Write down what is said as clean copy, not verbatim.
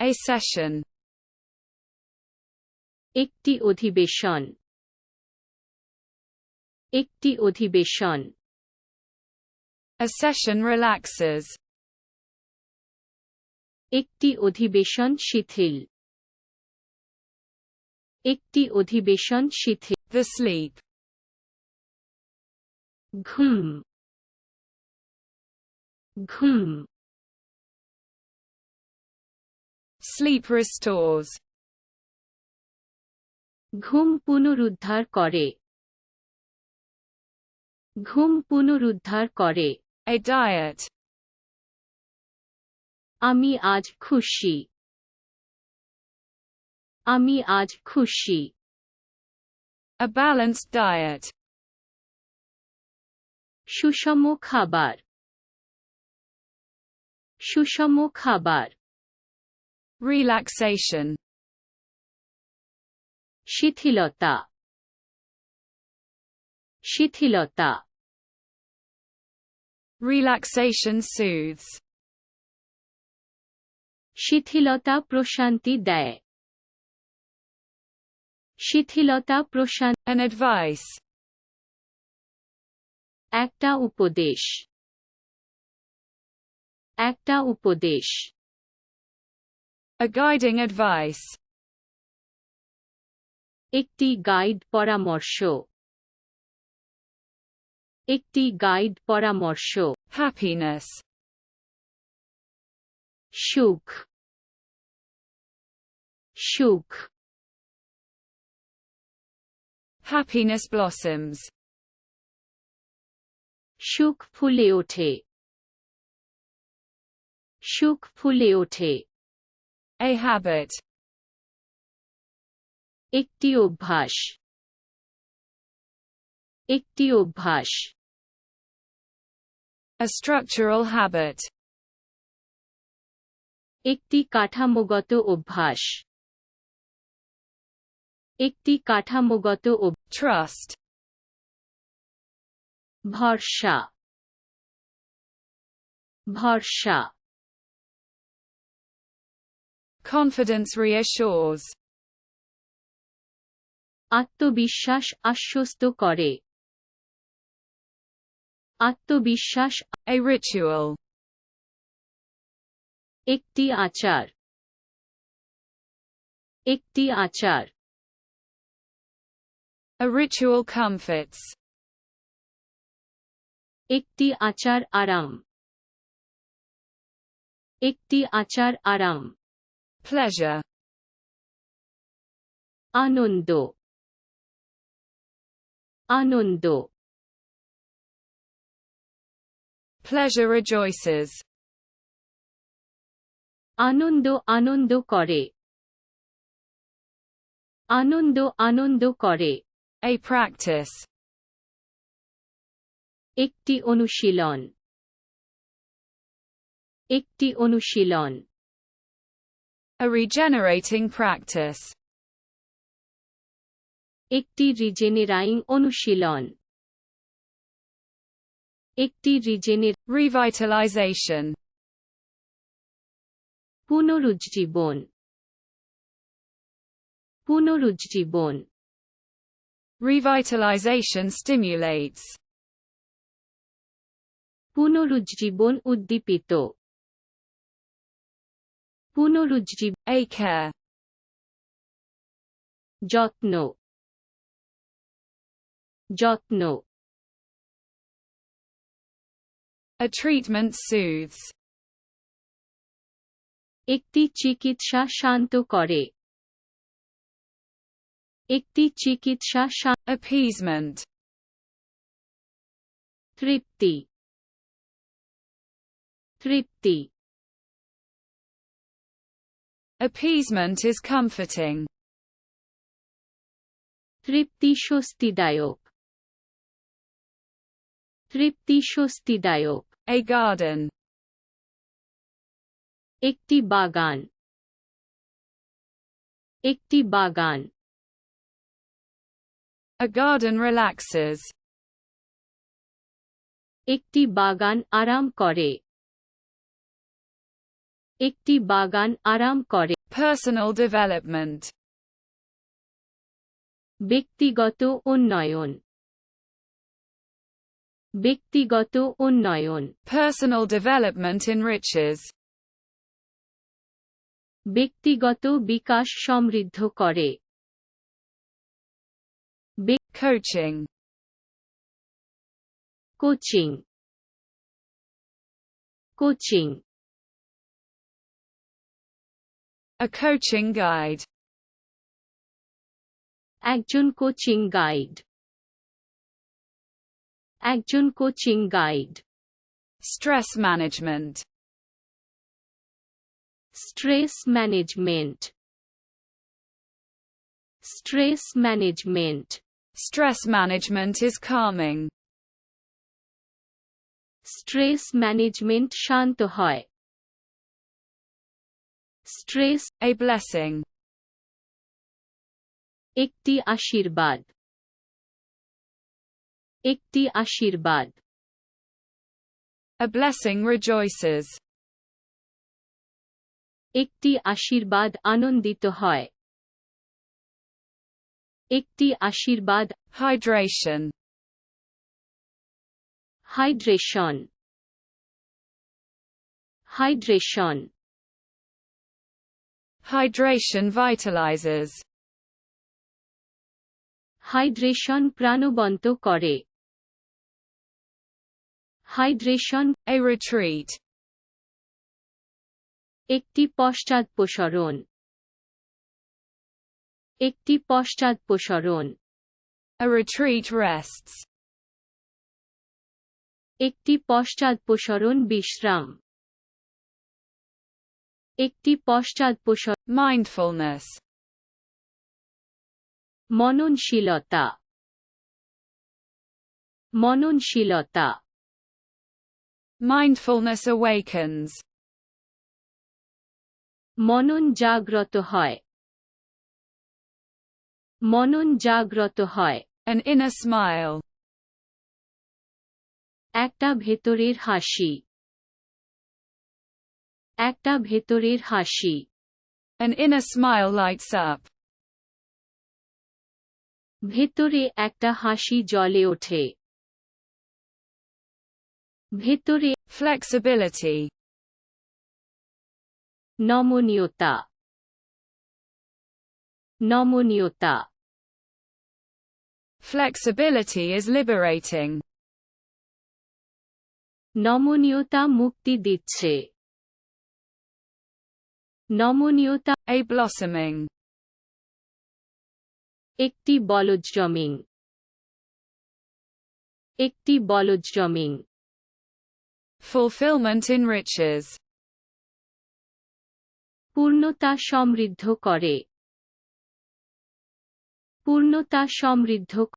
A session. একটি অধিবেশন। একটি অধিবেশন। A session relaxes. একটি অধিবেশন শিথিল। একটি অধিবেশন শিথিল। The sleep. ঘুম। ঘুম। Sleep restores. ঘুম পুনরুদ্ধার করে। ঘুম পুনরুদ্ধার করে। A diet. আমি আজ খুশি। আমি আজ খুশি। A balanced diet. সুষম খাবার। সুষম খাবার। Relaxation. শিথিলতা। শিথিলতা। Relaxation soothes. শিথিলতা প্রশান্তি দেয়। শিথিলতা প্রশান্তি। An advice. একটা উপদেশ। একটা উপদেশ। A guiding advice. একটি গাইড পরামর্শ। একটি গাইড পরামর্শ। Happiness. সুখ। সুখ। Happiness blossoms. সুখ ফুলে ওঠে। সুখ ফুলে ওঠে। A habit. একটি অভ্যাস। একটি অভ্যাস। A structural habit. একটি কাঠামোগত অভ্যাস। একটি কাঠামোগত Trust. ভরসা। ভরসা। Confidence reassures. আত্মবিশ্বাস আশ্বস্ত করে। আত্মবিশ্বাস। A ritual. একটি আচার। একটি আচার। A ritual comforts. একটি আচার আরাম। একটি আচার আরাম। Pleasure. আনন্দ। আনন্দ। Pleasure rejoices. আনন্দ আনন্দ করে। আনন্দ আনন্দ করে। A practice. একটি অনুশীলন। একটি অনুশীলন। A regenerating practice. একটি রিজেনেরাইং অনুশীলন। একটি Revitalization. পুনরুজ্জীবন। পুনরুজ্জীবন। Revitalization stimulates. পুনরুজ্জীবন উদ্দীপিত। পুনরুজ্জীবন। A care. যত্ন। যত্ন। A treatment soothes. একটি চিকিৎসা শান্ত করে। একটি চিকিৎসা Appeasement. Tripti. Tripti. Appeasement is comforting. Tripti স্বস্তিদায়ক। Tripti স্বস্তিদায়ক। A garden. একটি বাগান। একটি বাগান। A garden relaxes. একটি বাগান আরাম করে। একটি বাগান আরাম করে। Personal development. ব্যক্তিগত উন্নয়ন। ব্যক্তিগত উন্নয়ন। Personal development enriches. ব্যক্তিগত বিকাশ সমৃদ্ধ করে। Coaching. Coaching. Coaching. A coaching guide. একজন কোচিং গাইড। একজন coaching guide. Stress management. Stress management. Stress management. Stress management is calming. Stress management শান্ত হয়। স্ট্রেস। A blessing. একটি আশীর্বাদ। একটি আশীর্বাদ। A blessing rejoices. একটি আশীর্বাদ আনন্দিত হয়। একটি আশীর্বাদ। Hydration. Hydration. Hydration. Hydration vitalizes. Hydration প্রাণবন্ত করে। হাইড্রেশন। A retreat. একটি পশ্চাদপসরণ। একটি পশ্চাদপসরণ। A retreat rests. একটি পশ্চাদপসরণ বিশ্রাম। একটি পশ্চাদপসরণ। Mindfulness. মননশীলতা। মননশীলতা। Mindfulness awakens. মনন জাগ্রত হয়। মনন জাগ্রত হয়। An inner smile. একটা ভেতরের হাসি। একটা ভেতরের হাসি। An inner smile lights up. ভেতরে একটা হাসি জ্বলে ওঠে। ভেতরে। Flexibility. নমনীয়তা। নমনীয়তা। Flexibility is liberating. নমনীয়তা মুক্তি দিচ্ছে। নমনীয়তা। A blossoming. একটি বলজ্রমিং। একটি বলজ্রমিং। Fulfillment enriches. পূর্ণতা সমৃদ্ধ করে। পূর্ণতা সমৃদ্ধ